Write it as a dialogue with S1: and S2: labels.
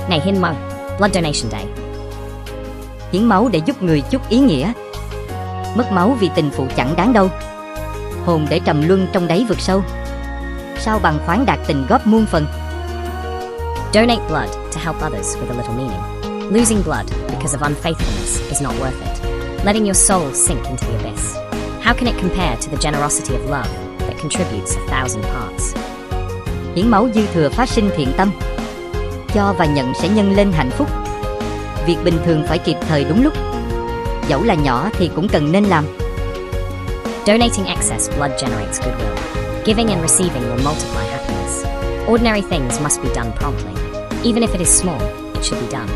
S1: Ngày hiến máu, Blood Donation Day.
S2: Hiến máu để giúp người chút ý nghĩa. Mất máu vì tình phụ chẳng đáng đâu. Hồn để trầm luân trong đáy vực sâu. Sao bằng khoáng đạt tình góp muôn phần.
S1: Donate blood to help others with a little meaning. Losing blood because of unfaithfulness is not worth it. Letting your soul sink into the abyss. How can it compare to the generosity of love that contributes 1,000 parts?
S2: Hiến máu dư thừa phát sinh thiện tâm. Cho và nhận sẽ nhân lên hạnh phúc. Việc bình thường phải kịp thời đúng lúc. Dẫu là nhỏ thì cũng cần nên làm.
S1: Donating excess blood generates goodwill. Giving and receiving will multiply happiness. Ordinary things must be done promptly. Even if it is small, it should be done.